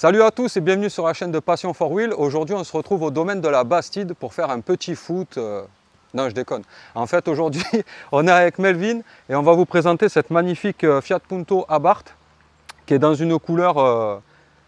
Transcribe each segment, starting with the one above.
Salut à tous et bienvenue sur la chaîne de Passion 4Wheel. Aujourd'hui, on se retrouve au domaine de la Bastide pour faire un petit foot. Non, je déconne. En fait, aujourd'hui, on est avec Melvin et on va vous présenter cette magnifique Fiat Punto Abarth qui est dans une couleur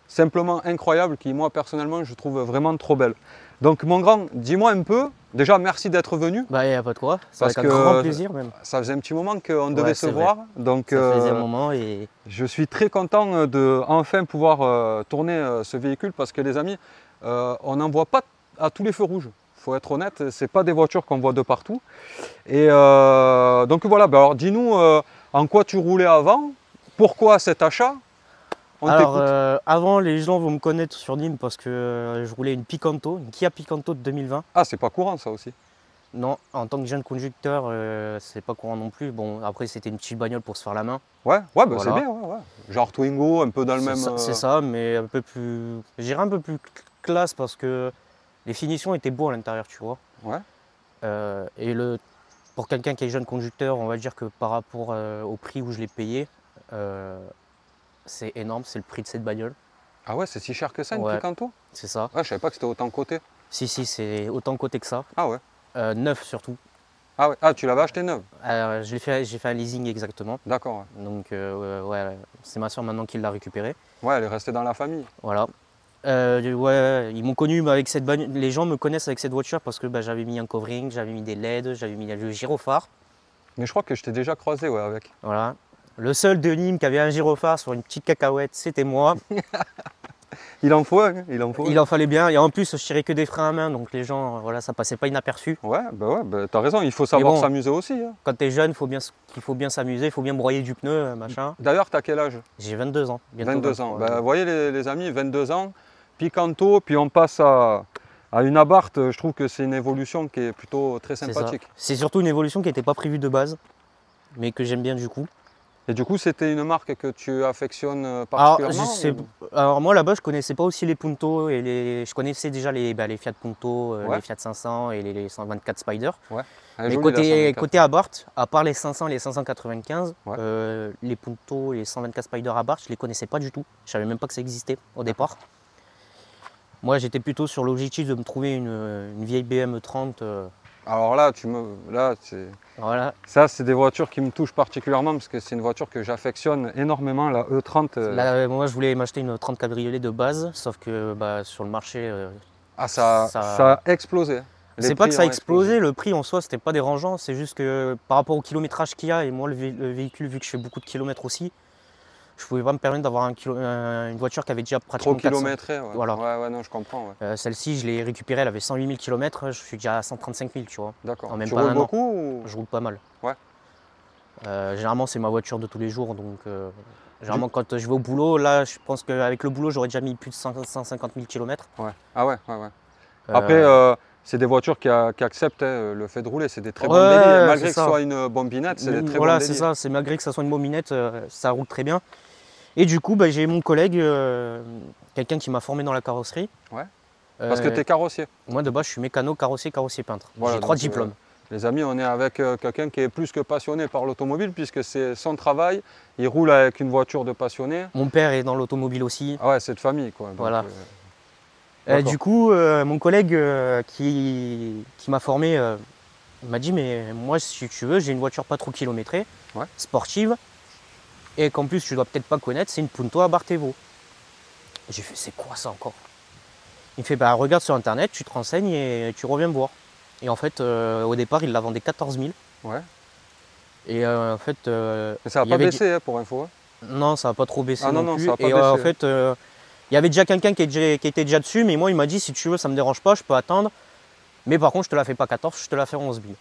simplement incroyable qui, moi, personnellement, je trouve vraiment trop belle. Donc, mon grand, dis-moi un peu. Déjà, merci d'être venu. Bah, il n'y a pas de quoi. C'est Parce avec un grand plaisir même. ça faisait un petit moment qu'on devait se c'est vrai. voir. Donc, Ça faisait un moment et je suis très content de enfin pouvoir tourner ce véhicule parce que les amis, on n'en voit pas à tous les feux rouges. Il faut être honnête, ce n'est pas des voitures qu'on voit de partout. Et donc voilà, bah alors dis-nous en quoi tu roulais avant, pourquoi cet achat? On alors, t'écoute. avant, les gens vont me connaître sur Nîmes parce que je roulais une Picanto, une Kia Picanto de 2020. Ah, c'est pas courant ça aussi. Non, en tant que jeune conducteur, c'est pas courant non plus. Bon, après, c'était une petite bagnole pour se faire la main. Ouais, bah Voilà. c'est bien, ouais. Genre Twingo, un peu dans le même. C'est ça, mais un peu plus. Je dirais un peu plus classe parce que les finitions étaient beaux à l'intérieur, tu vois. Ouais. Et pour quelqu'un qui est jeune conducteur, on va dire que par rapport au prix où je l'ai payé, c'est énorme, c'est le prix de cette bagnole. Ah ouais, c'est si cher que ça une Ouais. Picanto? C'est ça. Ouais, je savais pas que c'était autant coté. Si, c'est autant coté que ça. Ah ouais. Neuf surtout. Ah ouais. Ah, tu l'avais acheté neuve. J'ai fait un leasing exactement. D'accord. Ouais. Donc ouais, c'est ma soeur maintenant qui l'a récupéré. Ouais, elle est restée dans la famille. Voilà. Ouais, ils m'ont connu avec cette bagnole. Les gens me connaissent avec cette voiture parce que j'avais mis un covering, j'avais mis des LED, j'avais mis le gyrophare. Mais je crois que je t'ai déjà croisé ouais, avec. Voilà. Le seul de Nîmes qui avait un gyrophare sur une petite cacahuète, c'était moi. Il en faut, hein, il en faut. Il en fallait bien. Et en plus, je tirais que des freins à main, donc les gens, voilà, ça passait pas inaperçu. Ouais, t'as raison, il faut savoir bon, s'amuser aussi. Hein. Quand tu es jeune, il faut bien s'amuser, il faut bien broyer du pneu, machin. D'ailleurs, t'as quel âge? J'ai 22 ans. Bientôt 22 ans. 23, Vous voyez les amis, 22 ans, Picanto, puis on passe à une Abarth. Je trouve que c'est une évolution qui est plutôt très sympathique. C'est surtout une évolution qui n'était pas prévue de base, mais que j'aime bien du coup. Et du coup, c'était une marque que tu affectionnes particulièrement? Alors moi là-bas, je connaissais pas aussi les Punto et je connaissais déjà les Fiat Punto, Ouais. les Fiat 500 et les 124 Spider. Ouais. Mais côté Abarth, à part les 500 et les 595, Ouais. les Punto et les 124 Spider Abarth, je les connaissais pas du tout. Je savais même pas que ça existait au départ. Moi, j'étais plutôt sur l'objectif de me trouver une vieille BM 30. Alors là, Voilà. ça, c'est des voitures qui me touchent particulièrement parce que c'est une voiture que j'affectionne énormément, la E30. Là, moi, je voulais m'acheter une 30 cabriolet de base, sauf que sur le marché, Ah, ça a explosé. Hein. C'est pas que ça a explosé, le prix en soi, c'était pas dérangeant, c'est juste que par rapport au kilométrage qu'il y a, et moi, le véhicule, vu que je fais beaucoup de kilomètres aussi, je pouvais pas me permettre d'avoir une voiture qui avait déjà pratiquement trop kilométrée, ouais. Voilà. Ouais, non, je comprends. Ouais. Celle-ci, je l'ai récupérée, elle avait 108 000 km, je suis déjà à 135 000, tu vois. D'accord. En même Tu pas roules un an. beaucoup ou... Je roule pas mal. Ouais. Généralement, c'est ma voiture de tous les jours, donc généralement, quand je vais au boulot, là, je pense qu'avec le boulot, j'aurais déjà mis plus de 150 000 km. Ouais. Ah ouais. Après, c'est des voitures qui acceptent le fait de rouler, c'est des très bons délits. Malgré que ce soit une bombinette, c'est des très bons délits. Voilà, c'est ça, c'est malgré que ça soit une bombinette, ça roule très bien. Et du coup, j'ai mon collègue, quelqu'un qui m'a formé dans la carrosserie. Ouais. Parce que tu es carrossier. Moi, de base, je suis mécano, carrossier peintre. Voilà, j'ai 3 diplômes. Les amis, on est avec quelqu'un qui est plus que passionné par l'automobile puisque c'est son travail. Il roule avec une voiture de passionné. Mon père est dans l'automobile aussi. Ah ouais, c'est de famille quoi. Donc, voilà. Du coup, mon collègue qui m'a formé m'a dit, mais moi, si tu veux, j'ai une voiture pas trop kilométrée, ouais. sportive, et qu'en plus, tu dois peut-être pas connaître, c'est une Punto Abarth Evo. J'ai fait, c'est quoi ça encore? Il me fait, regarde sur internet, tu te renseignes et tu reviens me voir. Et en fait, au départ, il la vendait 14 000. Ouais. Et en fait. Mais ça n'a pas baissé pour info. Hein. Non, ça n'a pas trop baissé non plus. Ça a pas et baissé, en fait, il y avait déjà quelqu'un qui était déjà dessus, mais moi, il m'a dit, si tu veux, ça me dérange pas, je peux attendre. Mais par contre, je te la fais pas 14, je te la fais 11 000.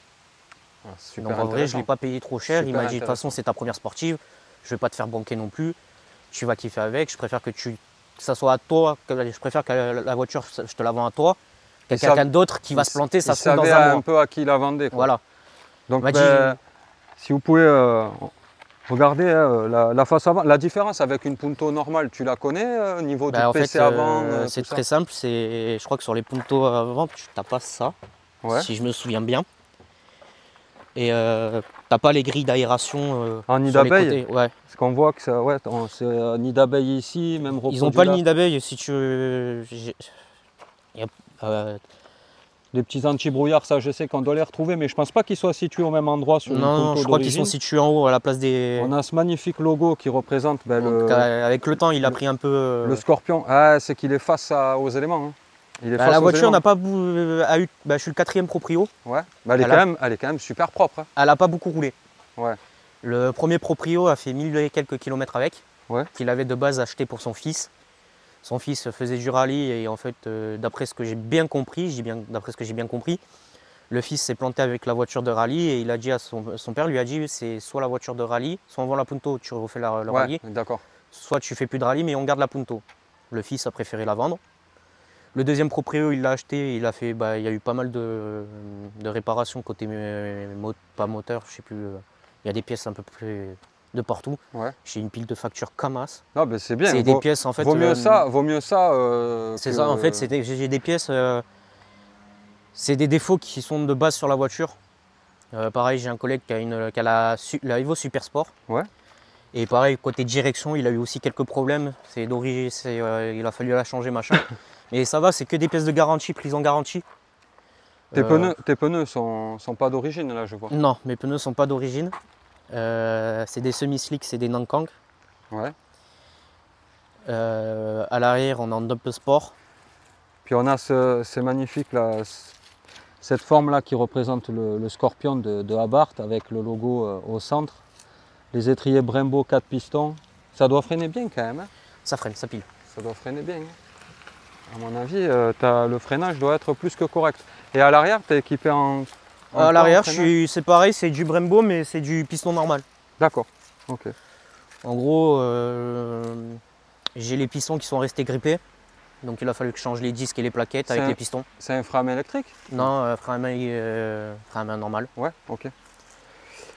Ah, donc en vrai, je ne l'ai pas payé trop cher. Il m'a dit, de toute façon, c'est ta première sportive, je ne vais pas te faire banquer non plus. Tu vas kiffer avec, je préfère que ça soit à toi, je préfère que la voiture, je te la vends à toi. Quelqu'un d'autre qui va se planter, ça se trouve dans un mois. Un peu à qui la vendait. Quoi. Voilà. Donc, si vous pouvez regarder la face avant, la différence avec une Punto normale, tu la connais au niveau du PC avant c'est très simple. Je crois que sur les Punto avant, tu n'as pas ça, si je me souviens bien. Et t'as pas les grilles d'aération en nid sur les d'abeille. côtés. Ouais. Parce qu'on voit que ça, ouais, c'est un nid d'abeille ici, même reproduit. Ils ont pas le nid d'abeille si tu veux. Des petits anti-brouillards, ça je sais qu'on doit les retrouver, mais je pense pas qu'ils soient situés au même endroit sur une Non, Punto je crois qu'ils sont d'origine. situés en haut à la place des. On a ce magnifique logo qui représente avec le temps, il a pris un peu. le scorpion. Ah, c'est qu'il est face aux éléments. Hein. Il est face la aux voiture éléments. n'a pas eu. Je suis le 4e proprio. Ouais. Bah, elle est quand même super propre. Hein. Elle n'a pas beaucoup roulé. Ouais. Le premier proprio a fait 1000 et quelques kilomètres avec. Ouais. Qu'il avait de base acheté pour son fils. Son fils faisait du rallye et en fait, d'après ce que j'ai bien compris, le fils s'est planté avec la voiture de rallye et il a dit à son père lui a dit c'est soit la voiture de rallye, soit on vend la Punto, tu refais le rallye, soit tu fais plus de rallye mais on garde la Punto. Le fils a préféré la vendre. Le deuxième proprio, il l'a acheté, il y a eu pas mal de réparations côté pas moteur, je sais plus, il y a des pièces un peu plus de partout. Ouais. J'ai une pile de factures Camas. Non, mais c'est bien. C'est des pièces en fait. Vaut mieux ça. C'est ça, en fait, j'ai des pièces. C'est des défauts qui sont de base sur la voiture. Pareil, j'ai un collègue qui a la Evo Super Sport. Ouais. Et pareil, côté direction, il a eu aussi quelques problèmes. C'est d'origine, il a fallu la changer, machin. Mais ça va, c'est que des pièces de garantie, prises en garantie. Tes pneus sont pas d'origine, là, je vois. Non, mes pneus sont pas d'origine. C'est des semi-slick, c'est des Nankang. Ouais. À l'arrière, on est en double sport. Puis on a c'est magnifique là, cette forme là qui représente le scorpion de Abarth avec le logo au centre. Les étriers Brembo 4 pistons. Ça doit freiner bien quand même. Hein. Ça freine, ça pile. Ça doit freiner bien. Hein. À mon avis, le freinage doit être plus que correct. Et à l'arrière, tu es équipé en. À l'arrière, c'est pareil, c'est du Brembo, mais c'est du piston normal. D'accord. Ok. En gros, j'ai les pistons qui sont restés grippés. Donc il a fallu que je change les disques et les plaquettes avec les pistons. C'est un frein à main électrique? Non, frein à main normal. Ouais, ok.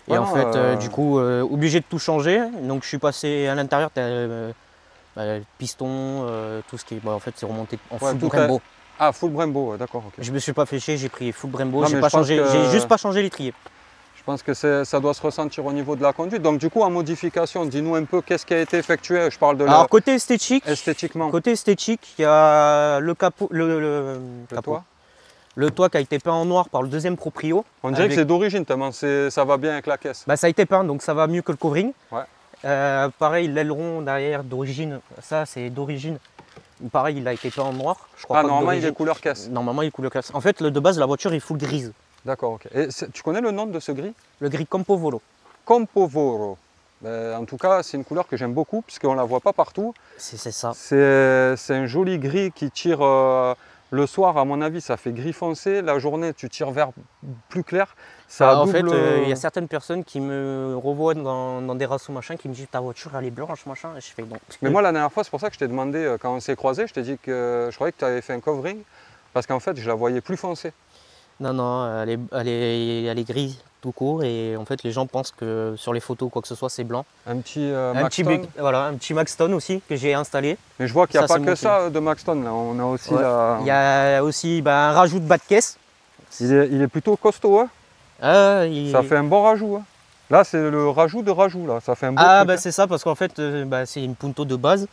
Et en fait, du coup, obligé de tout changer. Donc je suis passé à l'intérieur, piston, tout ce qui est. En fait, c'est remonté en full Brembo. Ah, full Brembo, d'accord. Okay. Je me suis pas fait chier, j'ai pris full Brembo. J'ai juste pas changé l'étrier. Je pense que ça doit se ressentir au niveau de la conduite. Donc du coup, en modification, dis-nous un peu qu'est-ce qui a été effectué. Je parle de Alors côté esthétique, esthétiquement. Côté esthétique, il y a le capot, le toit qui a été peint en noir par le deuxième proprio. On dirait que c'est d'origine tellement ça va bien avec la caisse. Bah, ça a été peint, donc ça va mieux que le covering. Ouais. Pareil, l'aileron derrière d'origine, ça c'est d'origine. Pareil, il a été peint en noir. Je crois normalement il est couleur caisse. Normalement il est couleur caisse. En fait, de base, la voiture est full grise. D'accord, ok. Et tu connais le nom de ce gris? Le gris Campovolo. Campovolo. En tout cas, c'est une couleur que j'aime beaucoup puisqu'on ne la voit pas partout. C'est ça. C'est un joli gris qui tire le soir, à mon avis, ça fait gris foncé. La journée, tu tires vert plus clair. En fait, il y a certaines personnes qui me revoient dans des rassos machin qui me disent ta voiture elle est blanche machin. Et je fais donc. Mais moi, la dernière fois, c'est pour ça que je t'ai demandé, quand on s'est croisés, je t'ai dit que je croyais que tu avais fait un covering parce qu'en fait, je la voyais plus foncée. Non, elle est grise tout court et en fait les gens pensent que sur les photos quoi que ce soit c'est blanc. Un petit Maxton. Un petit Maxton aussi que j'ai installé. Mais je vois qu'il n'y a pas que ça de Maxton là, on a aussi Il y a aussi un rajout de bas de caisse. Il est plutôt costaud, hein. Ça fait un bon rajout. Hein. Là c'est le rajout de rajout là, ça fait un beau truc, c'est ça parce qu'en fait c'est une Punto de base,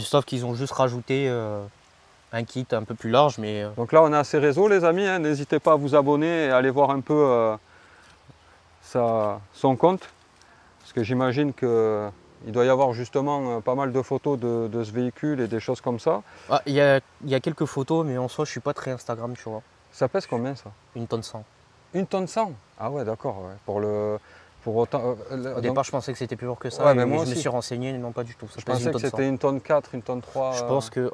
sauf qu'ils ont juste rajouté un kit un peu plus large. Donc là on a ces réseaux les amis, hein. N'hésitez pas à vous abonner et à aller voir un peu son compte. Parce que j'imagine qu'il doit y avoir justement pas mal de photos de ce véhicule et des choses comme ça. Il y a quelques photos mais en soi je suis pas très Instagram tu vois. Ça pèse combien ça? 1 tonne 100. 1 tonne 100? Ah ouais d'accord, ouais. Pour autant, au départ je pensais que c'était plus lourd que ça, ouais, mais moi je me suis renseigné, non pas du tout. Je pensais que c'était 1 tonne 4, 1 tonne 3. Je pense que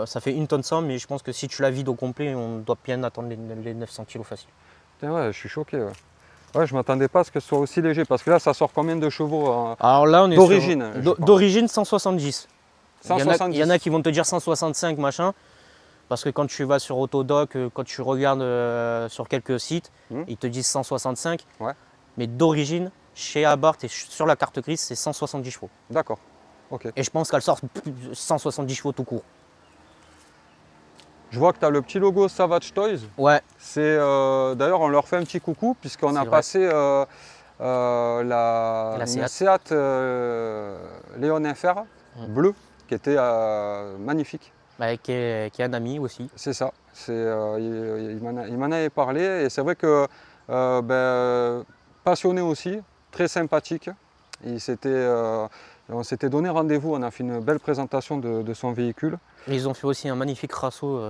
ça fait 1 tonne 100 mais je pense que si tu la vides au complet on doit bien attendre les 900 kg facile. Putain, ouais, je suis choqué. Ouais. Ouais, je m'attendais pas à ce que ce soit aussi léger parce que là ça sort combien de chevaux Alors là on est d'origine? D'origine 170. 170. Il y en a qui vont te dire 165 machin. Parce que quand tu vas sur Autodoc, quand tu regardes sur quelques sites, ils te disent 165. Ouais. Mais d'origine, chez Abarth et sur la carte grise, c'est 170 chevaux. D'accord. Ok. Et je pense qu'elle sort 170 chevaux tout court. Je vois que tu as le petit logo Savage Toys. Ouais. D'ailleurs, on leur fait un petit coucou puisqu'on a passé une Seat Léon FR bleu qui était magnifique. Bah, qui est un ami aussi. C'est ça. Il m'en avait parlé et c'est vrai que passionné aussi, très sympathique. On s'était donné rendez-vous, on a fait une belle présentation de son véhicule. Et ils ont fait aussi un magnifique rasso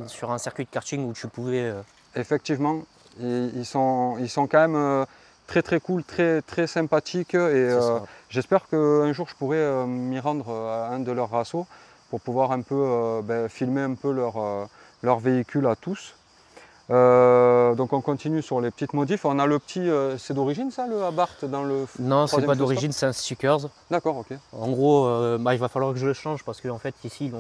sur un circuit de karting où tu pouvais... Effectivement, ils sont quand même très très cool, très, très sympathiques et j'espère qu'un jour je pourrai m'y rendre à un de leurs rassos pour pouvoir un peu filmer un peu leur véhicule à tous. Donc on continue sur les petites modifs. On a le petit, c'est d'origine ça le Abarth dans le... Non, c'est pas d'origine, c'est un stickers. D'accord, ok. En gros, il va falloir que je le change parce qu'en fait ici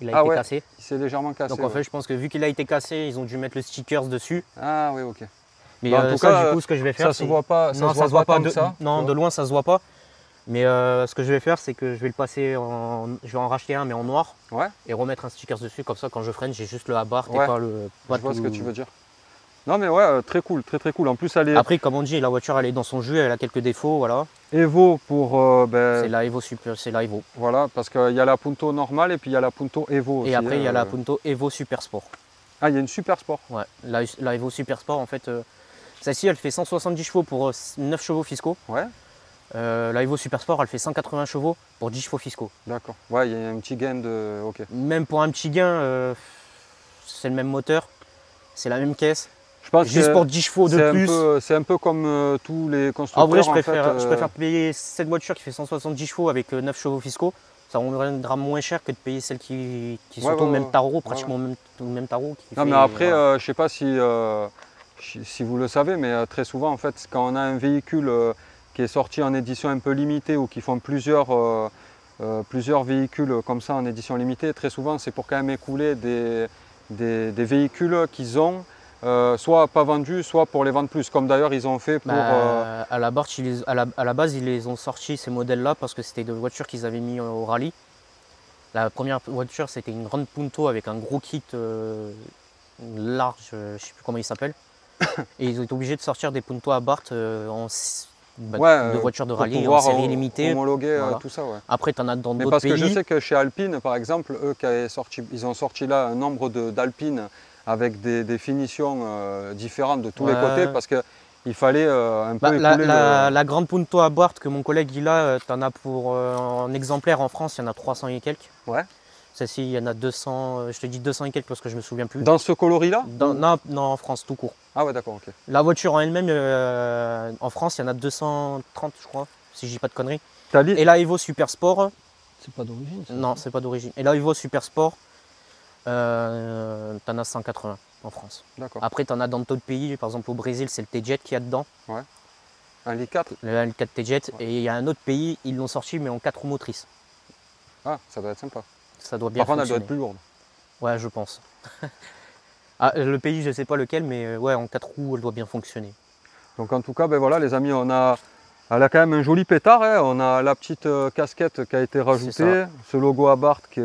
il a été cassé. Il s'est légèrement cassé. Donc en fait je pense que vu qu'il a été cassé, ils ont dû mettre le stickers dessus. Ah oui, ok. Mais en tout cas, du coup, ce que je vais faire, ça se voit pas, non, ça se voit pas de ça. Non, de loin ça se voit pas. Mais ce que je vais faire, c'est que je vais le passer je vais en racheter un mais en noir et remettre un sticker dessus, comme ça quand je freine j'ai juste le Abarth et pas le... Je vois ce que tu veux dire. Non mais ouais, très cool, très très cool. En plus elle est... Après comme on dit, la voiture elle est dans son jus, elle a quelques défauts, voilà. Evo pour... c'est la Evo Super, c'est la Evo. Voilà, parce qu'il y a la Punto normale et puis il y a la Punto Evo aussi. Et après il y a la Punto Evo Super Sport. Ah, il y a une Super Sport. Ouais, la Evo Super Sport en fait, celle-ci elle fait 170 chevaux pour 9 chevaux fiscaux. Ouais. La Evo Super Sport elle fait 180 chevaux pour 10 chevaux fiscaux. D'accord, ouais, il y a un petit gain de... Ok. Même pour un petit gain, c'est le même moteur, c'est la même caisse. Je pense juste pour 10 chevaux de plus. C'est un peu comme tous les constructeurs. En vrai, je préfère payer cette voiture qui fait 170 chevaux avec 9 chevaux fiscaux. Ça reviendra moins cher que de payer celle qui sont au même tarot, pratiquement au même tarot. Mais après, je ne sais pas si vous le savez, mais très souvent, en fait, quand on a un véhicule qui est sorti en édition un peu limitée ou qui font plusieurs véhicules comme ça en édition limitée, très souvent, c'est pour quand même écouler des véhicules qu'ils ont soit pas vendus, soit pour les vendre plus, comme d'ailleurs ils ont fait pour... À la base, ils les ont sortis ces modèles-là parce que c'était des voitures qu'ils avaient mis au rallye. La première voiture, c'était une grande Punto avec un gros kit large, je ne sais plus comment il s'appelle. Et ils ont été obligés de sortir des Punto Abarth de voitures de rallye en série limitée. Homologuer tout ça, ouais. Après, tu en as dans d'autres pays. Parce que je sais que chez Alpine, par exemple, eux, ils ont sorti là un nombre d'Alpine avec des finitions différentes de tous les côtés parce qu'il fallait un peu écouler la grande Punto Abarth que mon collègue il a, tu en as pour en exemplaire en France, il y en a 300 et quelques. Ouais. Celle-ci, il y en a 200, je te dis 200 et quelques parce que je me souviens plus. Dans ce coloris-là? Non, en France, tout court. Ah ouais, d'accord, ok. La voiture en elle-même, en France, il y en a 230, je crois, si je dis pas de conneries. Et la Evo Super Sport. C'est pas d'origine? Non, c'est pas d'origine. Et la Evo Super Sport, t'en as 180 en France. D'accord. Après, t'en as dans d'autres pays, par exemple au Brésil, c'est le T-Jet qu'il y a dedans. Ouais. Un L4? Le L4 T-Jet. Ouais. Et il y a un autre pays, ils l'ont sorti, mais en 4 roues motrices. Ah, ça doit être sympa. Ça doit bien fonctionner. Par contre, elle doit être plus lourde. Ouais, je pense. Le pays, je sais pas lequel, mais ouais, en 4 roues, elle doit bien fonctionner. Donc en tout cas, ben voilà les amis, elle a quand même un joli pétard. Hein. On a la petite casquette qui a été rajoutée, ce logo Abarth qui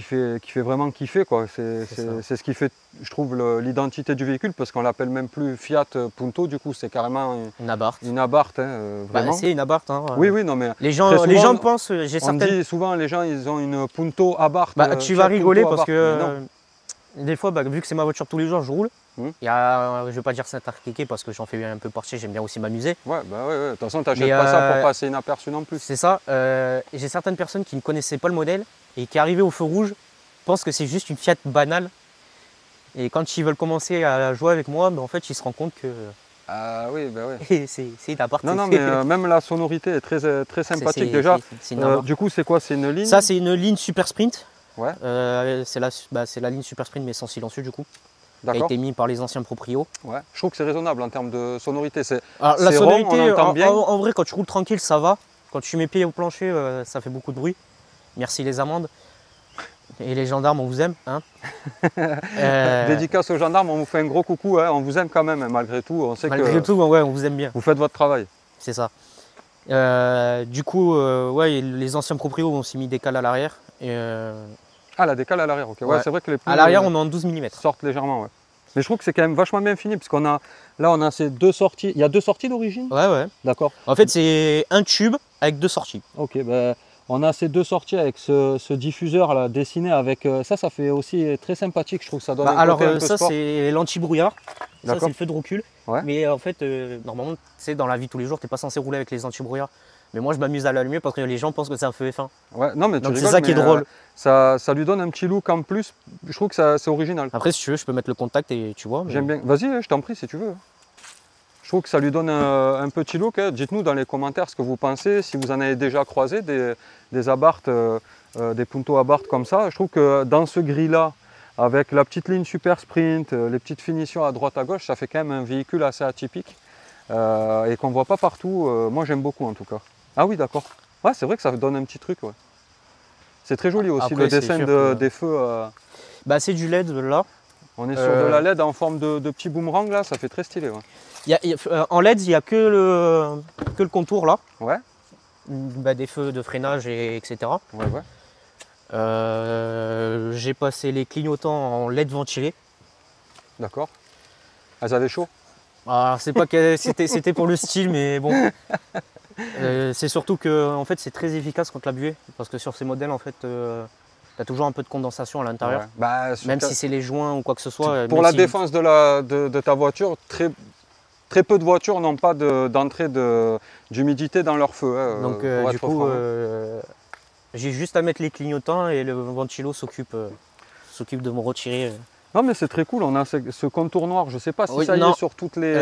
fait vraiment kiffer, quoi. C'est ce qui fait, je trouve, l'identité du véhicule, parce qu'on l'appelle même plus Fiat Punto, du coup c'est carrément une Abarth. Une Abarth, hein, vraiment. C'est une Abarth. Hein. Oui, non mais les gens pensent, on dit souvent les gens ils ont une Punto Abarth. Tu vas rigoler parce que des fois, vu que c'est ma voiture tous les jours, je roule. Il y a, je ne vais pas dire Saint-Arquéqué parce que j'en fais un peu partie, j'aime bien aussi m'amuser. Ouais, de toute façon, tu n'achètes pas ça pour passer inaperçu non plus. C'est ça. J'ai certaines personnes qui ne connaissaient pas le modèle et qui, arrivées au feu rouge, pensent que c'est juste une Fiat banale. Et quand ils veulent commencer à jouer avec moi, en fait, ils se rendent compte que Ah oui, oui. c'est une Abarth. Non, mais même la sonorité est très sympathique déjà. Du coup, c'est quoi? C'est une ligne? Ça, c'est une ligne Super Sprint. Ouais. C'est la ligne Super Sprint, mais sans silencieux du coup. Qui a été mis par les anciens proprios. Ouais. Je trouve que c'est raisonnable en termes de sonorité. La sonorité, rond, on entend bien. En vrai, quand tu roules tranquille, ça va. Quand tu mets pied au plancher, ça fait beaucoup de bruit. Merci les amendes. Et les gendarmes, on vous aime. Hein. Dédicace aux gendarmes, on vous fait un gros coucou. Hein. On vous aime quand même, hein, malgré tout. On sait malgré tout, ouais, on vous aime bien. Vous faites votre travail. C'est ça. Du coup, ouais, les anciens proprios ont aussi mis des cales à l'arrière. Ah, la décale à l'arrière, ok. Ouais, c'est vrai que les pneus à l'arrière, on est en 12 mm. sortent légèrement, ouais. Mais je trouve que c'est quand même vachement bien fini, parce qu'on a, là, on a ces deux sorties. Il y a deux sorties d'origine? Ouais, ouais. D'accord. En fait, c'est un tube avec deux sorties. Ok, ben, on a ces deux sorties avec ce diffuseur là, dessiné avec... ça fait aussi très sympathique, je trouve que ça donne un alors, côté un peu ça, sport. c'est l'anti-brouillard. Ça, c'est le feu de recul. Ouais. Mais en fait, normalement, tu sais, dans la vie de tous les jours, tu n'es pas censé rouler avec les anti-brouillards. Mais moi, je m'amuse à l'allumer parce que les gens pensent que c'est un feu F1. Ouais, non, mais tu Donc, c'est rigoles, ça qui est mais, drôle. ça lui donne un petit look en plus. Je trouve que c'est original. Après, si tu veux, je peux mettre le contact et tu vois. Mais... J'aime bien. Vas-y, je t'en prie si tu veux. Je trouve que ça lui donne un petit look. Hein. Dites-nous dans les commentaires ce que vous pensez, si vous en avez déjà croisé des Abarth, des Punto Abarth comme ça. Je trouve que dans ce gris-là, avec la petite ligne super sprint, les petites finitions à droite à gauche, ça fait quand même un véhicule assez atypique et qu'on ne voit pas partout. Moi, j'aime beaucoup en tout cas. Ah oui, d'accord. Ouais, c'est vrai que ça donne un petit truc. Ouais. C'est très joli aussi. Après, le dessin des feux. Bah, c'est du LED là. On est sur de la LED en forme de petit boomerang là, ça fait très stylé. Ouais. En LED, il n'y a que le contour là. Ouais. Bah, des feux de freinage, etc. Ouais, ouais. J'ai passé les clignotants en LED ventilé. D'accord. Elles avaient chaud? C'est pas que c'était pour le style, mais bon. C'est surtout que en fait, c'est très efficace contre la buée. Parce que sur ces modèles, en fait, tu as toujours un peu de condensation à l'intérieur. Ouais. Bah, même si c'est les joints ou quoi que ce soit. Pour la défense de ta voiture, très peu de voitures n'ont pas d'entrée d'humidité dans leur feu. Hein, donc du coup, j'ai juste à mettre les clignotants et le ventilo s'occupe de me retirer. Non mais c'est très cool, on a ce contour noir, je sais pas si ça y est sur toutes les...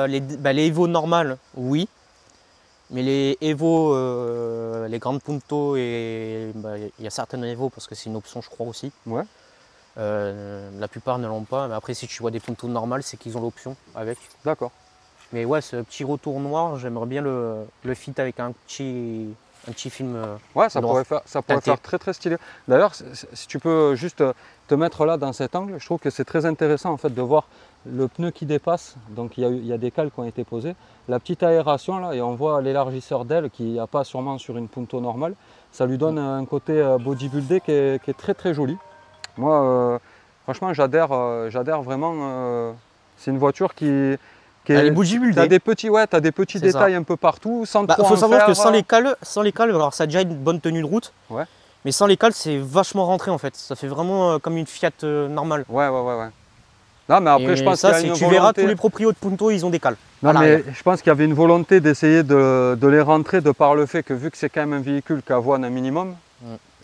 les Evo normales, oui. Mais les Evo, les grandes Punto et il y a certaines Evo parce que c'est une option je crois aussi. Ouais. La plupart ne l'ont pas, mais après si tu vois des Punto normales, c'est qu'ils ont l'option avec. D'accord. Mais ouais, ce petit retour noir, j'aimerais bien le fit avec un petit film. Ouais, ça pourrait faire très très stylé. D'ailleurs, si tu peux juste te mettre là dans cet angle, je trouve que c'est très intéressant en fait de voir le pneu qui dépasse. Donc il y a des cales qui ont été posées. La petite aération là, et on voit l'élargisseur d'aile qu'il n'y a pas sûrement sur une Punto normale. Ça lui donne un côté bodybuildé qui est très très joli. Moi, franchement, j'adhère vraiment. C'est une voiture qui elle est bodybuildée. T'as des petits détails un peu partout, sans trop en faire. Il faut savoir que sans les cales, alors ça a déjà une bonne tenue de route. Ouais. Mais sans les cales, c'est vachement rentré en fait. Ça fait vraiment comme une Fiat normale. Ouais. Non, mais après, je pense qu'il y a une volonté... Tu verras, tous les proprios de Punto, ils ont des cales. Non, mais je pense qu'il y avait une volonté d'essayer de les rentrer de par le fait que vu que c'est quand même un véhicule qui avoine un minimum,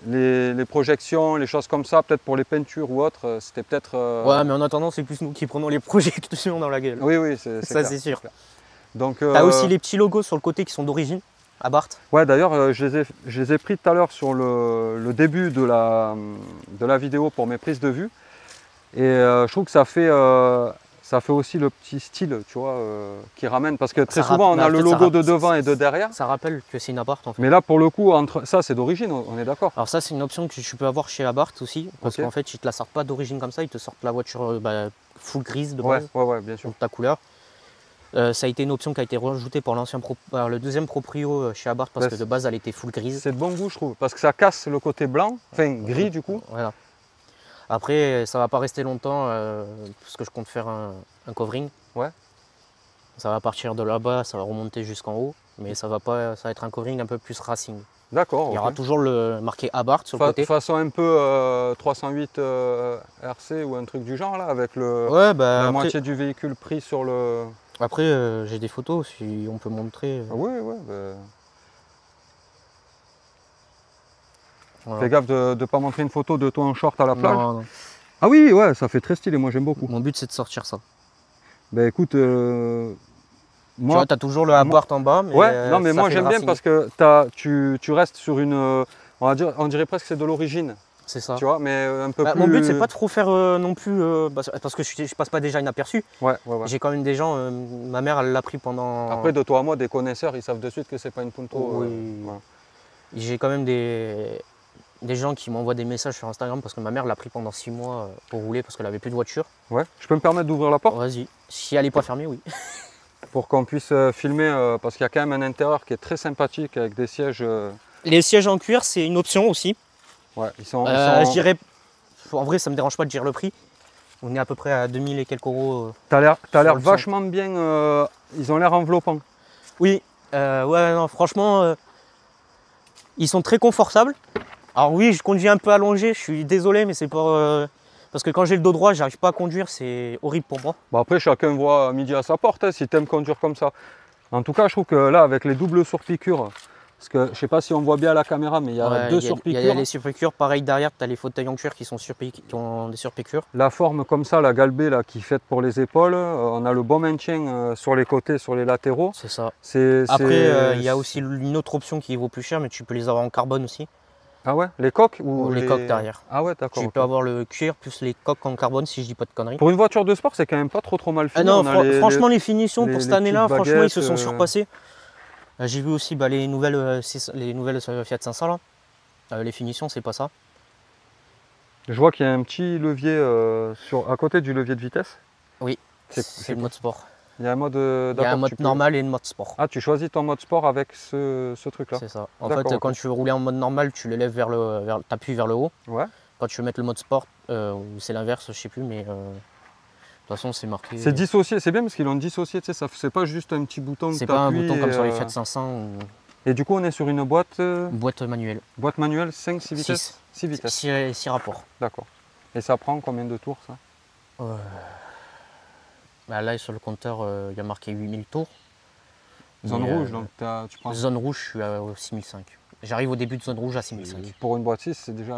les projections, les choses comme ça, peut-être pour les peintures ou autres, c'était peut-être... Ouais, mais en attendant, c'est plus nous qui prenons les projections dans la gueule. Oui, c'est ça, c'est sûr. Donc, t'as aussi les petits logos sur le côté qui sont d'origine, Abarth. Ouais, d'ailleurs, je les ai pris tout à l'heure sur le début de la vidéo pour mes prises de vue. Et je trouve que ça fait aussi le petit style, tu vois, qui ramène. Parce que très souvent, on a le logo de devant et de derrière. Ça rappelle que c'est une Abarth en fait. Mais là, pour le coup, ça, c'est d'origine, on est d'accord. Alors ça, c'est une option que tu peux avoir chez Abarth aussi. Parce qu'en fait, ils te la sortent pas d'origine comme ça. Ils te sortent la voiture full grise de base. Ouais, bien sûr. Donc, ta couleur. Ça a été une option qui a été rajoutée pour le deuxième proprio chez Abarth parce que de base, elle était full grise. C'est de bon goût, je trouve. Parce que ça casse le côté blanc, enfin gris du coup. Voilà. Après, ça va pas rester longtemps parce que je compte faire un covering. Ouais. Ça va partir de là-bas, ça va remonter jusqu'en haut, mais ça va être un covering un peu plus racing. D'accord. Il y aura toujours le marqué Abarth sur le côté. De façon un peu 308 RC ou un truc du genre là, avec la moitié du véhicule pris sur le... Après, j'ai des photos si on peut montrer. Ah oui. Voilà. Fais gaffe de ne pas montrer une photo de toi en short à la plage. Non. Ah oui, ouais, ça fait très stylé, moi j'aime beaucoup. Mon but c'est de sortir ça. Ben écoute, moi... Tu vois, tu as toujours le Abarth en bas. Mais ouais, non mais moi j'aime bien parce que tu restes sur une... on dirait presque que c'est de l'origine. C'est ça. Tu vois, mais un peu plus... Mon but c'est pas de trop faire non plus... parce que je passe pas déjà inaperçu. Ouais. J'ai quand même des gens... ma mère elle l'a pris pendant... Après de toi à moi, des connaisseurs, ils savent de suite que c'est pas une Punto. Oui. Voilà. J'ai quand même des gens qui m'envoient des messages sur Instagram parce que ma mère l'a pris pendant 6 mois pour rouler parce qu'elle avait plus de voiture. Ouais, je peux me permettre d'ouvrir la porte? Vas-y, si elle n'est pas fermée, oui. Pour qu'on puisse filmer, parce qu'il y a quand même un intérieur qui est très sympathique avec des sièges... Les sièges en cuir, c'est une option aussi. Ouais, je dirais en vrai, ça me dérange pas de dire le prix. On est à peu près à 2000 et quelques euros. T'as l'air vachement bien, ils ont l'air enveloppants. Oui, ouais, non, franchement, ils sont très confortables. Alors oui, je conduis un peu allongé, je suis désolé, mais c'est pas... parce que quand j'ai le dos droit, j'arrive pas à conduire, c'est horrible pour moi. Bon après, chacun voit midi à sa porte, hein, si t'aimes conduire comme ça. En tout cas, je trouve que là, avec les doubles surpiqûres, parce que je sais pas si on voit bien à la caméra, mais il y a deux surpiqûres. Il y a les surpiqûres, pareil derrière, tu as les fauteuils en cuir qui ont des surpiqûres. La forme comme ça, la galbée là, qui est faite pour les épaules, on a le bon maintien sur les côtés, sur les latéraux. C'est ça. Après, il y a aussi une autre option qui vaut plus cher, mais tu peux les avoir en carbone aussi. Ah ouais, les coques ou les coques derrière. Ah ouais, d'accord. Tu peux avoir le cuir plus les coques en carbone si je dis pas de conneries. Pour une voiture de sport, c'est quand même pas trop mal fini. Ah non, franchement, les finitions pour cette année-là, franchement, ils se sont surpassés. J'ai vu aussi les nouvelles Fiat 500 là. Les finitions, c'est pas ça. Je vois qu'il y a un petit levier à côté du levier de vitesse. Oui, c'est le mode sport. Il y a un mode, normal et un mode sport. Ah, tu choisis ton mode sport avec ce truc-là. C'est ça. En fait, quand tu veux rouler en mode normal, tu l'élèves t'appuies vers le haut. Ouais. Quand tu veux mettre le mode sport, c'est l'inverse, je sais plus, mais de toute façon, c'est marqué. C'est dissocié, c'est bien parce qu'ils l'ont dissocié, tu sais, c'est pas juste un petit bouton. C'est pas un bouton comme sur les Fiat 500. Et du coup, on est sur une boîte. Boîte manuelle. Boîte manuelle, 5, 6 vitesses 6 vitesses. 6 rapports. D'accord. Et ça prend combien de tours ça Bah là, sur le compteur, il y a marqué 8000 tours. Zone rouge, donc tu prends. Zone rouge, je suis à 6005. J'arrive au début de zone rouge à 6005. Pour une boîte 6, c'est déjà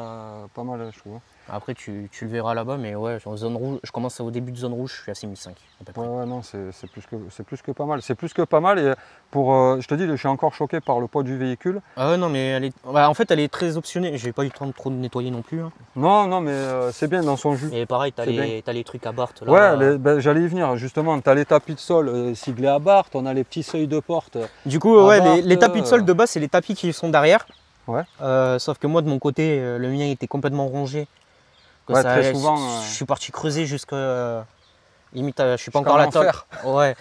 pas mal, je trouve. Après, tu le verras là-bas, mais ouais, en zone rouge, je commence au début de zone rouge, je suis à 6005. Ouais, non, c'est plus que pas mal. C'est plus que pas mal. Et je te dis, je suis encore choqué par le poids du véhicule. Ah ouais, non, mais en fait, elle est très optionnée. J'ai pas eu le temps de trop de nettoyer non plus. Hein. Non, mais c'est bien dans son jus. Et pareil, t'as les trucs à Bart là. Ouais, j'allais y venir. Justement, t'as les tapis de sol ciblés à Bart, on a les petits seuils de porte. Du coup, ouais, les tapis de sol de base, c'est les tapis qui sont derrière. Ouais. Sauf que moi, de mon côté, le mien était complètement rongé. Ouais, très souvent. Je suis parti creuser jusqu'à. Limite, je suis pas encore à la top. Ouais.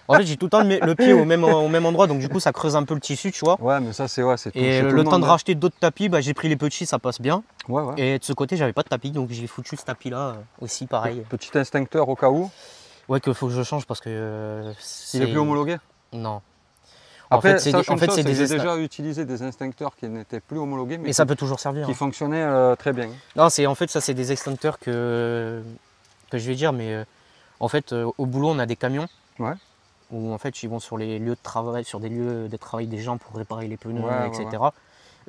En fait, j'ai tout le temps le pied au même endroit, donc du coup, ça creuse un peu le tissu, tu vois. Ouais, mais ça, c'est tout. Et le temps de racheter d'autres tapis, j'ai pris les petits, ça passe bien. Ouais. Et de ce côté, j'avais pas de tapis, donc j'ai foutu ce tapis-là aussi, pareil. Petit instincteur au cas où. Ouais, qu'il faut que je change parce que. Il est plus homologué? Non. Après, j'ai déjà utilisé des instincteurs qui n'étaient plus homologués, mais ça peut toujours servir. Qui fonctionnaient très bien. Non, en fait, ça, c'est des extincteurs que je vais dire, mais en fait, au boulot, on a des camions. Ouais. Où en fait, ils vont sur les lieux de travail, sur des lieux de travail des gens pour réparer les pneus, etc. Ouais.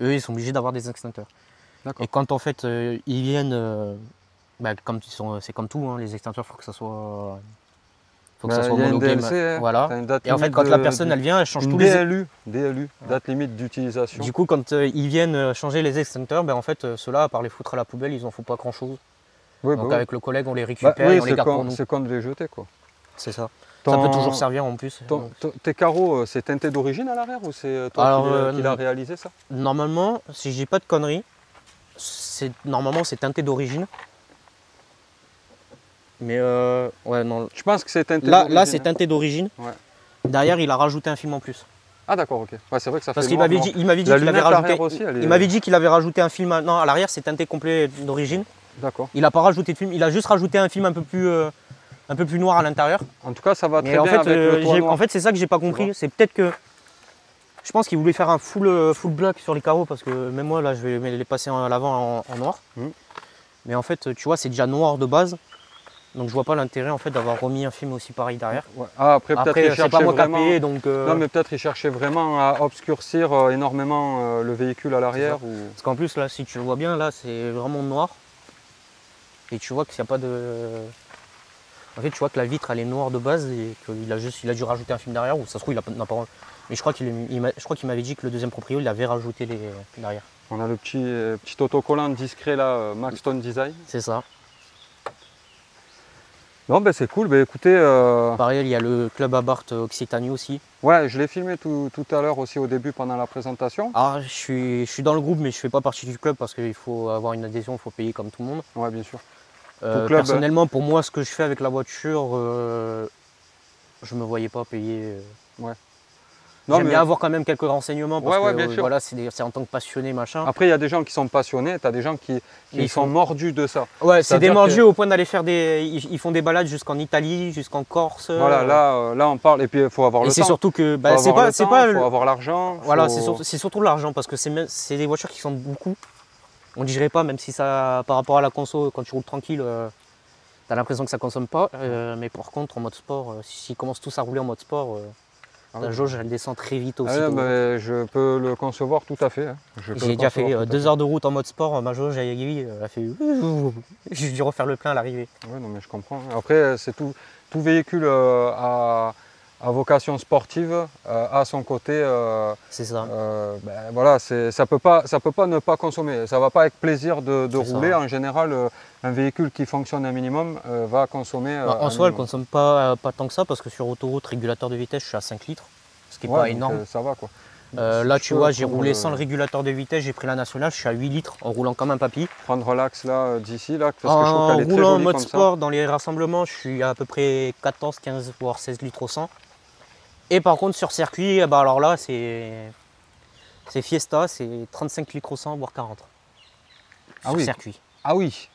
Eux, ils sont obligés d'avoir des extincteurs. Et quand en fait, ils viennent, c'est comme tout, hein, les extincteurs, il faut que ça soit. Faut que ça soit homologué. DLC, voilà. Et en fait, quand la personne elle vient, elle change tous les. DLU, date limite d'utilisation. Du coup, quand ils viennent changer les extincteurs, en fait, ceux-là, à part les foutre à la poubelle, ils en font pas grand-chose. Oui, donc avec le collègue, on les récupère et on les garde pour nous. C'est comme de les jeter, quoi. C'est ça. Ça peut toujours servir en plus. Tes carreaux, c'est teinté d'origine à l'arrière ou c'est toi qui l'as réalisé ça? Normalement, si je dis pas de conneries, normalement c'est teinté d'origine. Mais ouais, non. Je pense que c'est teinté d'origine. Là, c'est teinté d'origine. Ouais. Derrière, il a rajouté un film en plus. Ah d'accord, ok. Ouais, c'est vrai que ça parce fait qu'il m'avait dit qu'il avait rajouté. Il m'avait dit qu'il avait rajouté un film. Non, à l'arrière, c'est teinté complet d'origine. D'accord. Il n'a pas rajouté de film. Il a juste rajouté un film un peu plus noir à l'intérieur. En tout cas, ça va très bien avec le toit noir. En fait, c'est ça que j'ai pas compris. C'est peut-être que je pense qu'il voulait faire un full black sur les carreaux parce que même moi là, je vais les passer à l'avant en noir. Mais en fait, tu vois, c'est déjà noir de base. Donc je vois pas l'intérêt en fait d'avoir remis un film aussi pareil derrière. Ouais. Ah, après peut-être il cherchait pas moi vraiment... capé, donc Non mais peut-être il cherchait vraiment à obscurcir énormément le véhicule à l'arrière. Parce qu'en plus là, si tu le vois bien, là c'est vraiment noir. Et tu vois qu'il n'y a pas de. En fait, tu vois que la vitre elle est noire de base et qu'il a dû rajouter un film derrière, ou ça se trouve il n'a pas. Mais je crois qu'il m'avait dit que le deuxième proprio il avait rajouté les derrière. On a le petit autocollant discret là, Maxton Design. C'est ça. Non, ben c'est cool, écoutez... Pareil, il y a le club Abarth Occitanie aussi. Ouais, je l'ai filmé tout à l'heure aussi au début pendant la présentation. Ah, je suis dans le groupe mais je ne fais pas partie du club parce qu'il faut avoir une adhésion, il faut payer comme tout le monde. Ouais, bien sûr. Personnellement, pour moi, ce que je fais avec la voiture, je ne me voyais pas payer. Ouais. J'aime bien avoir quand même quelques renseignements parce que bien sûr. Voilà, c'est en tant que passionné, machin. Après, il y a des gens qui sont passionnés, tu as des gens qui sont mordus de ça. Ouais, c'est des mordus au point d'aller faire ils font des balades jusqu'en Italie, jusqu'en Corse. Voilà, là on parle, et puis il faut avoir le temps. Et c'est surtout que il faut avoir l'argent. Voilà, c'est surtout l'argent parce que c'est des voitures qui sont beaucoup. On dirait pas, même si ça, par rapport à la conso, quand tu roules tranquille, tu as l'impression que ça consomme pas. Mais par contre, en mode sport, s'ils commencent tous à rouler en mode sport, la jauge elle descend très vite aussi. Je peux le concevoir tout à fait. Hein. J'ai déjà fait 2 heures de route en mode sport, ma jauge elle a fait. J'ai dû refaire le plein à l'arrivée. Oui, non mais je comprends. Après, c'est tout véhicule à vocation sportive à son côté. C'est ça. Voilà, ça peut pas ne pas consommer. Ça va pas avec plaisir de rouler. Ça. En général, un véhicule qui fonctionne un minimum va consommer. En soi, elle ne consomme pas tant que ça parce que sur autoroute, régulateur de vitesse, je suis à 5 litres, ce qui n'est pas énorme. Ça va quoi. Là, tu vois, j'ai roulé sans le régulateur de vitesse, j'ai pris la nationale, je suis à 8 litres en roulant comme un papy. Prendre l'axe là d'ici, là, parce que je trouve qu'elle est très roulant en jolie mode comme sport, ça. dans les rassemblements, je suis à peu près 14, 15, voire 16 litres au 100. Et par contre, sur circuit, alors là, c'est Fiesta, c'est 35 litres au 100, voire 40. Sur circuit. Ah oui,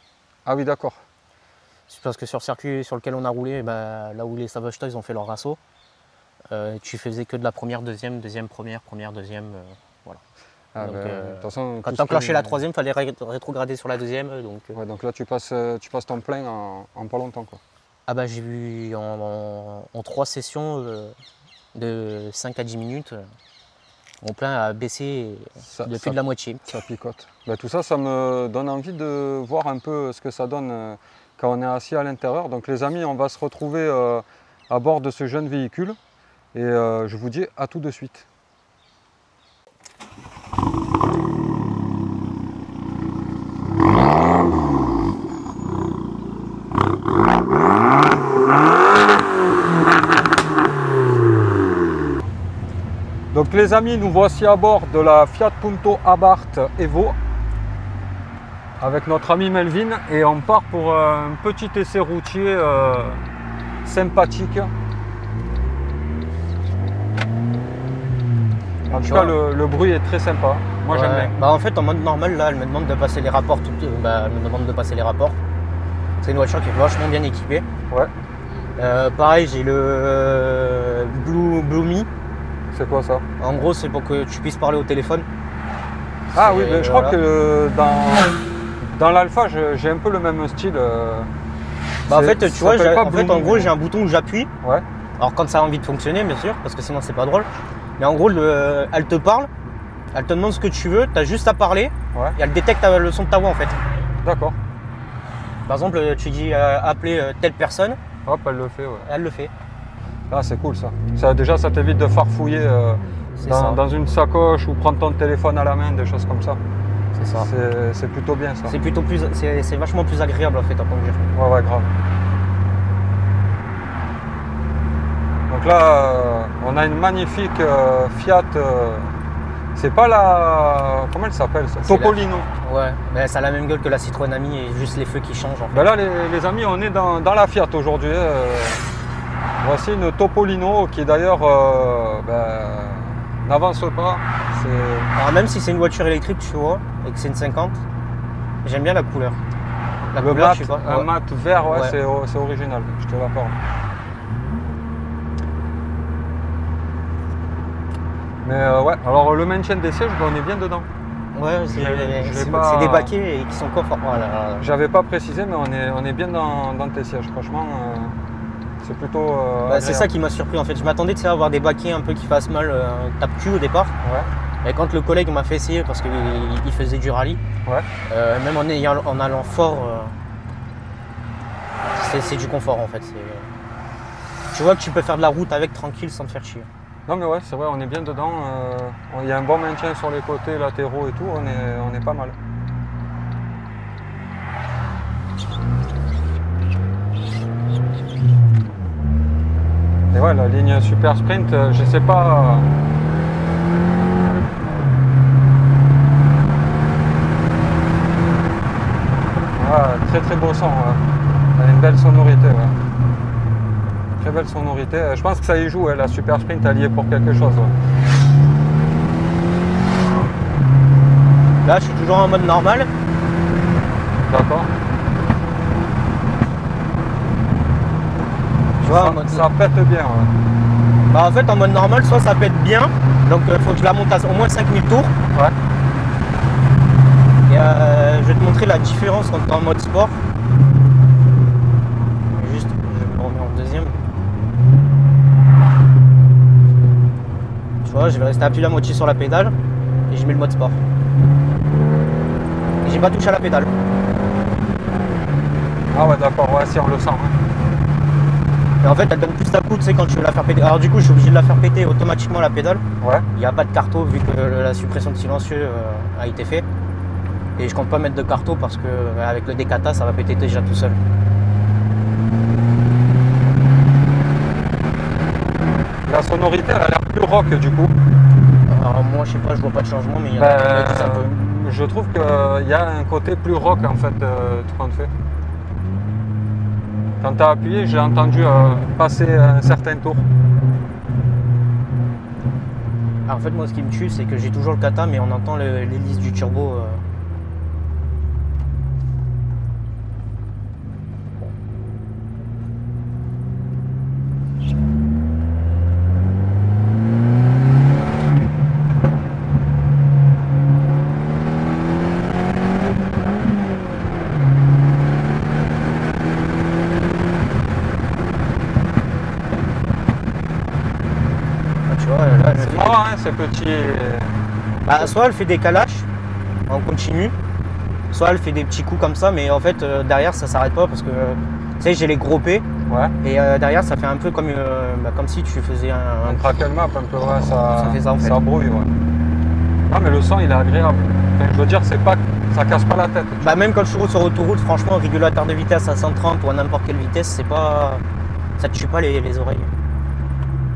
d'accord. C'est parce que sur circuit sur lequel on a roulé, là où les Savage Toys ont fait leur assaut, tu faisais que de la première, deuxième, première, deuxième, voilà. Quand tu enclenchais la troisième, il fallait rétrograder sur la deuxième. Donc là, tu passes ton plein en pas longtemps, quoi. J'ai vu en 3 sessions de 5 à 10 minutes, mon plein a baissé de plus de la moitié. Ça picote. Tout ça, ça me donne envie de voir un peu ce que ça donne quand on est assis à l'intérieur. Donc les amis, on va se retrouver à bord de ce jeune véhicule et je vous dis à tout de suite. Donc les amis, nous voici à bord de la Fiat Punto Abarth Evo avec notre ami Melvin et on part pour un petit essai routier sympathique. En tout cas, le bruit est très sympa. Moi j'aime bien. En fait, en mode normal, là, elle me demande de passer les rapports. C'est une voiture qui est vachement bien équipée. Ouais. Pareil, j'ai le Blue Me. C'est quoi ça? En gros, c'est pour que tu puisses parler au téléphone. Ah oui, mais je crois que dans l'Alpha, j'ai un peu le même style. En fait, tu vois, en gros, j'ai un bouton où j'appuie. Ouais. Alors quand ça a envie de fonctionner, bien sûr, parce que sinon c'est pas drôle. Mais en gros, elle te parle, elle te demande ce que tu veux, tu as juste à parler, et elle détecte le son de ta voix en fait. D'accord. Par exemple, tu dis appeler telle personne. Hop, elle le fait, ouais. Elle le fait. Ah, c'est cool ça. Déjà, ça t'évite de farfouiller dans une sacoche ou prendre ton téléphone à la main, des choses comme ça. C'est ça. C'est plutôt bien ça. C'est vachement plus agréable en fait à conduire. Ouais, grave. Donc là, on a une magnifique Fiat. C'est pas la... Comment elle s'appelle ça? Topolino. Ouais, mais ça a la même gueule que la Citroën Ami et juste les feux qui changent en fait. Là, les amis, on est dans la Fiat aujourd'hui. Voici une Topolino qui d'ailleurs n'avance pas. Alors même si c'est une voiture électrique, tu vois, et que c'est une 50, j'aime bien la couleur. La couleur, je sais pas. Un mat vert, c'est original, je te l'accorde. Mais alors le maintien des sièges, on est bien dedans. Ouais, c'est des baquets qui sont confortables. Voilà. J'avais pas précisé, mais on est bien dans tes sièges, franchement. C'est plutôt. C'est ça qui m'a surpris en fait. Je m'attendais à avoir des baquets un peu qui fassent mal, tape-cul au départ. Ouais. Et quand le collègue m'a fait essayer parce qu'il faisait du rallye, même en allant fort, c'est du confort en fait. Tu vois que tu peux faire de la route avec tranquille sans te faire chier. Non mais ouais, c'est vrai, on est bien dedans. Il y a un bon maintien sur les côtés latéraux et tout, on est pas mal. Et ouais, la ligne Super Sprint, je sais pas. Très beau son, elle a une belle sonorité. très belle sonorité. Je pense que ça y joue, hein, la Super Sprint elle y est pour quelque chose. Ouais. Là, je suis toujours en mode normal. D'accord. Tu vois, ça pète bien. Ouais. Bah, en fait, en mode normal, soit ça pète bien, donc il faut que je la monte à au moins 5000 tours. Ouais. Et je vais te montrer la différence quand tu es en mode sport. Juste, je me remets en deuxième. Tu vois, je vais rester appuyé la moitié sur la pédale et je mets le mode sport. Et j'ai pas touché à la pédale. Ah ouais, d'accord, ouais, si on le sent. Ouais. Et en fait, elle donne plus à coup, tu sais, quand tu veux la faire péter. Alors du coup, je suis obligé de la faire péter automatiquement la pédale. Ouais. Il n'y a pas de carto vu que la suppression de silencieux a été faite. Et je compte pas mettre de carto parce que avec le décata, ça va péter déjà tout seul. La sonorité, elle a l'air plus rock du coup. Alors moi, je sais pas, je vois pas de changement, mais il y en a qui disent un peu. Je trouve qu'il y a un côté plus rock en fait, tout compte fait. Quand tu as appuyé, j'ai entendu passer un certain tour. Alors, en fait, moi, ce qui me tue, c'est que j'ai toujours le kata, mais on entend l'hélice du turbo. C'est marrant, hein, ces petits. Bah, soit elle fait des calaches en continu, soit elle fait des petits coups comme ça, mais en fait derrière ça s'arrête pas parce que tu sais j'ai les gros P. Ouais. Et derrière ça fait un peu comme, comme si tu faisais un crackle map un peu, ouais, ça fait ça en fait. Ça brouille, ouais. Non mais le son il est agréable. Enfin, je veux dire, c'est pas, ça casse pas la tête. Bah même quand je roule sur autoroute, franchement, un régulateur de vitesse à 130 ou à n'importe quelle vitesse, c'est pas, ça te tue pas les oreilles.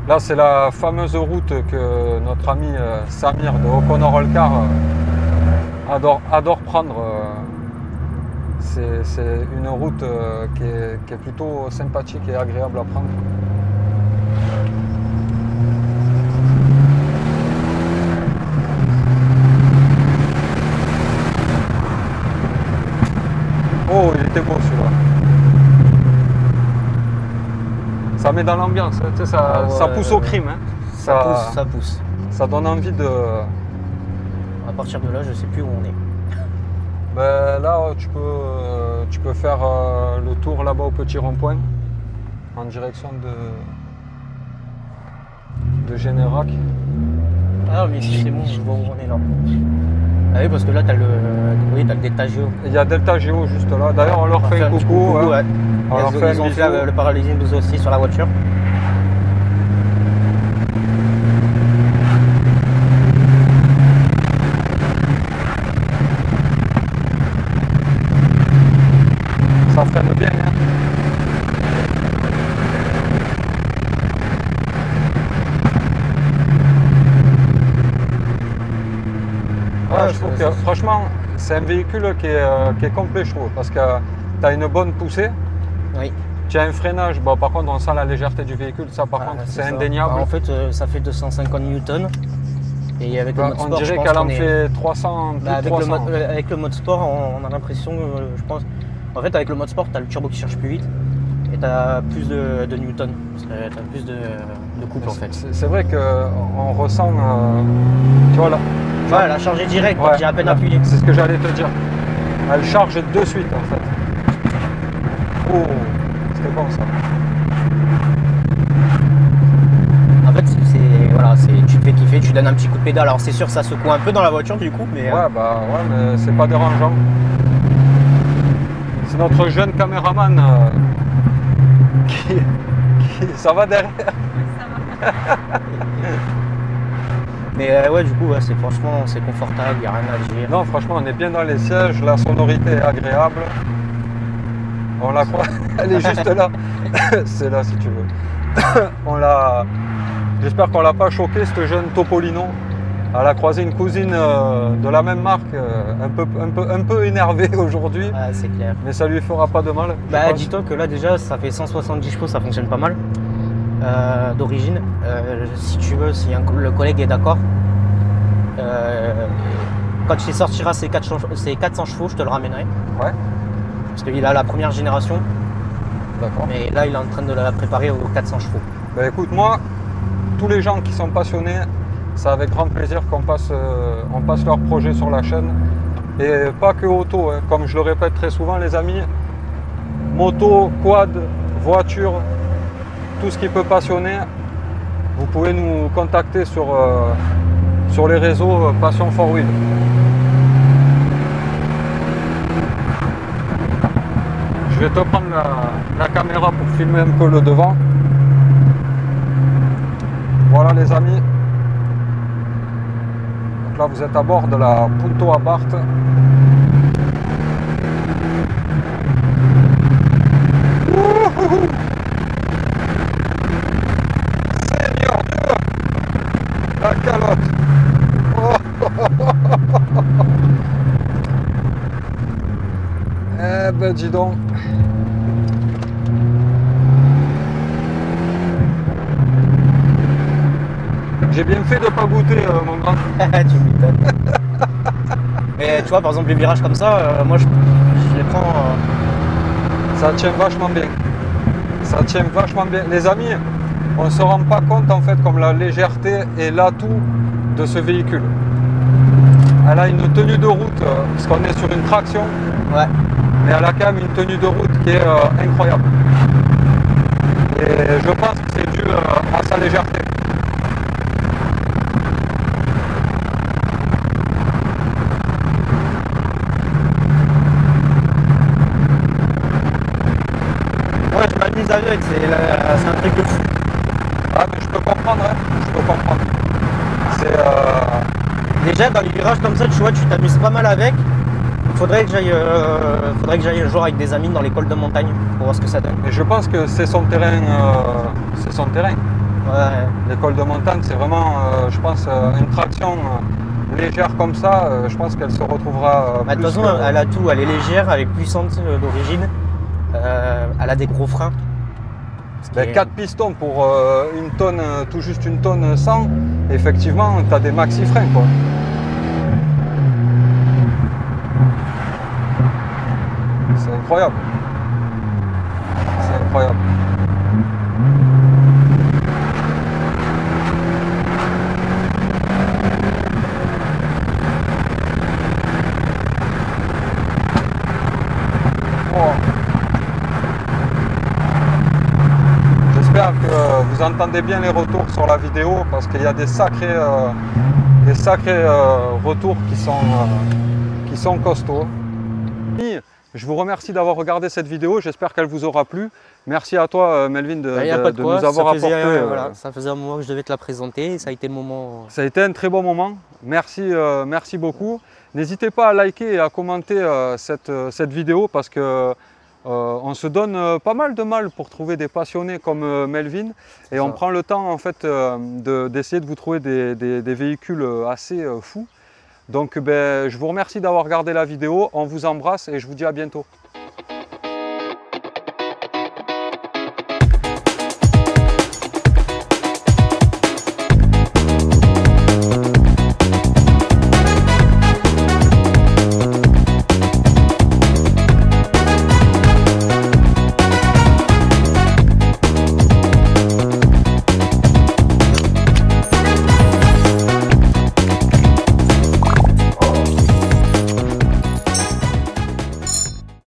Là, c'est la fameuse route que notre ami Samir de O'Connor Allcar adore prendre. C'est une route qui est plutôt sympathique et agréable à prendre. Oh, il était beau celui-là. Ça met dans l'ambiance, tu sais, ça pousse au crime. Hein. Ça pousse. Ça donne envie de... À partir de là, je sais plus où on est. Ben, là, tu peux faire le tour là-bas au petit rond-point en direction de Générac. Ah mais si c'est bon, je vois où on est là. Ah oui, parce que là, tu as le Delta Geo. Il y a Delta Geo juste là. D'ailleurs, on leur fait un coucou. Ouais. Ouais. Ils ont fait le paralysing aussi sur la voiture. Ça freine bien. Hein. Ouais, je trouve que franchement, c'est un véhicule qui est complet, je trouve, parce que tu as une bonne poussée. Oui. Tu as un freinage, bon, par contre on sent la légèreté du véhicule, ça par contre c'est indéniable. Bah, en fait ça fait 250 Newton et avec le mode sport, on dirait qu'elle en fait 300, plus avec 300. Avec le mode sport on a l'impression, je pense, en fait avec le mode sport tu as le turbo qui charge plus vite et tu as plus de Newton, tu as plus de couple en fait. C'est vrai qu'on ressent, tu vois là. Ouais, elle a chargé direct, ouais, j'ai à peine appuyé. C'est ce que j'allais te dire. Elle charge de suite en fait. Oh, c'était bon ça. En fait, voilà, tu te fais kiffer, tu donnes un petit coup de pédale. Alors c'est sûr, ça secoue un peu dans la voiture du coup, mais. Ouais, bah ouais, mais c'est pas dérangeant. C'est notre jeune caméraman qui. Ça va derrière. Ça va. Mais ouais, du coup, ouais, franchement, c'est confortable, il n'y a rien à dire. Non, franchement, on est bien dans les sièges, la sonorité est agréable. On la croit, elle est juste là. C'est là si tu veux. J'espère qu'on l'a pas choqué, cette jeune Topolino. Elle a croisé une cousine de la même marque, un peu énervée aujourd'hui. Ah, c'est clair. Mais ça lui fera pas de mal. Bah, dis-toi que là, déjà, ça fait 170 chevaux, ça fonctionne pas mal. d'origine. Si tu veux, si le collègue est d'accord, quand il sortira ses 400 chevaux, je te le ramènerai. Ouais. Parce qu'il a la première génération. D'accord. Mais là, il est en train de la préparer aux 400 chevaux. Ben écoute, moi, tous les gens qui sont passionnés, c'est avec grand plaisir qu'on passe leur projet sur la chaîne. Et pas que auto, hein. Comme je le répète très souvent, les amis, moto, quad, voiture, tout ce qui peut passionner, vous pouvez nous contacter sur les réseaux Passion 4Wheel. Je vais te prendre la caméra pour filmer un peu le devant. Voilà les amis. Donc là vous êtes à bord de la Punto Abarth. Seigneur Dieu, la calotte. Eh ben dis donc. J'ai bien fait de ne pas goûter mon grand. Tu m'étonnes. Mais tu vois, par exemple, les virages comme ça, moi je les prends. Ça tient vachement bien. Ça tient vachement bien. Les amis, on ne se rend pas compte en fait comme la légèreté est l'atout de ce véhicule. Elle a une tenue de route, parce qu'on est sur une traction. Ouais. Mais elle a quand même une tenue de route qui est incroyable. Et je pense que c'est dû à sa légèreté. Ouais, je m'amuse avec, c'est un truc de fou. Ah mais je peux comprendre, hein. Je peux comprendre. Déjà dans les virages comme ça, tu vois, tu t'amuses pas mal avec. Faudrait que j'aille un jour avec des amis dans l'école de montagne pour voir ce que ça donne. Et je pense que c'est son terrain. Ouais. L'école de montagne, c'est vraiment, je pense, une traction légère comme ça. Je pense qu'elle se retrouvera. De toute façon, elle a tout. Elle est légère, elle est puissante d'origine. Elle a des gros freins. 4 pistons pour une tonne, tout juste une tonne 100. Effectivement, tu as des maxi freins, quoi. C'est incroyable. C'est incroyable. Oh. J'espère que vous entendez bien les retours sur la vidéo parce qu'il y a des sacrés retours qui sont costauds. Je vous remercie d'avoir regardé cette vidéo, j'espère qu'elle vous aura plu. Merci à toi Melvin de nous avoir apporté. Voilà, ça faisait un moment que je devais te la présenter et ça a été le moment. Ça a été un très bon moment, merci, merci beaucoup. N'hésitez pas à liker et à commenter cette vidéo parce que on se donne pas mal de mal pour trouver des passionnés comme Melvin et on prend le temps en fait d'essayer de vous trouver des véhicules assez fous. Donc je vous remercie d'avoir regardé la vidéo, on vous embrasse et je vous dis à bientôt.